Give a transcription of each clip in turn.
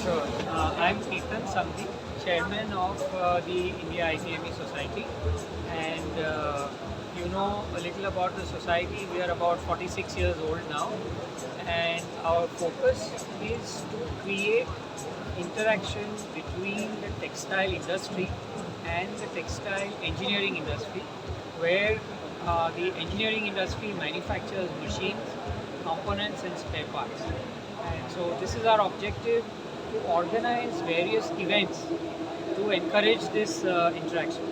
Sure. I'm Keertan Sanghi, Chairman of the India ITME Society, and you know a little about the society. We are about 46 years old now, and our focus is to create interaction between the textile industry and the textile engineering industry, where the engineering industry manufactures machines, components, and spare parts. And so, this is our objective, to organize various events to encourage this interaction.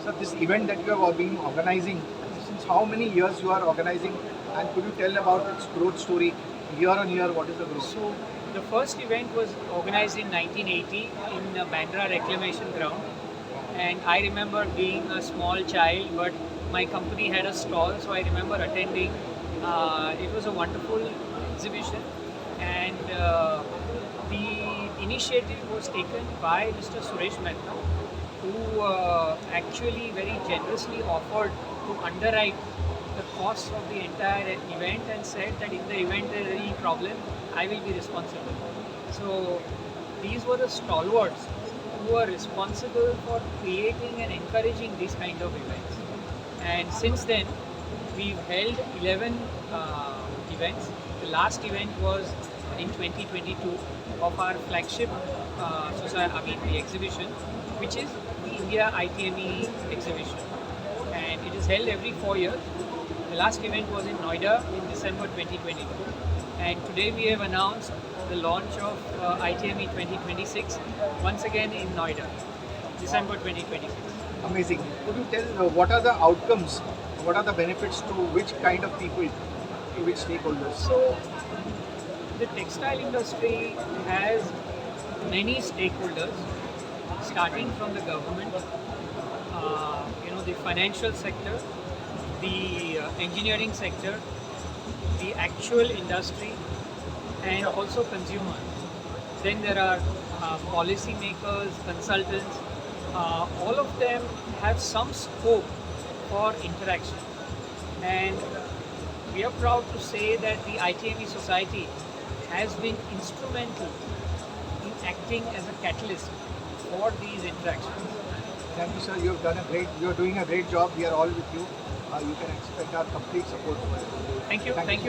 So this event that you have been organizing, since how many years you are organizing, and could you tell about its growth story year on year? What is the growth? So, the first event was organized in 1980 in Bandra Reclamation Ground, and I remember being a small child, but my company had a stall, so I remember attending. It was a wonderful exhibition, and the initiative was taken by Mr. Suresh Mehta, who actually very generously offered to underwrite the cost of the entire event and said that in the event there is any problem, I will be responsible. So these were the stalwarts who were responsible for creating and encouraging these kind of events. And since then, we've held 11 events. The last event was in 2022 of our flagship the exhibition, which is the India ITME exhibition, and it is held every 4 years. The last event was in Noida in December 2022, and today we have announced the launch of ITME 2026 once again in Noida, December 2026. Amazing. Could you tell what are the outcomes? What are the benefits to which kind of people, to which stakeholders? So, the textile industry has many stakeholders, starting from the government, the financial sector, the engineering sector, the actual industry, and also consumers. Then there are policy makers, consultants. All of them have some scope for interaction, and we are proud to say that the ITME Society has been instrumental in acting as a catalyst for these interactions. Thank you, sir. You are doing a great job. We are all with you. You can expect our complete support. Thank you. Thank you. Thank you.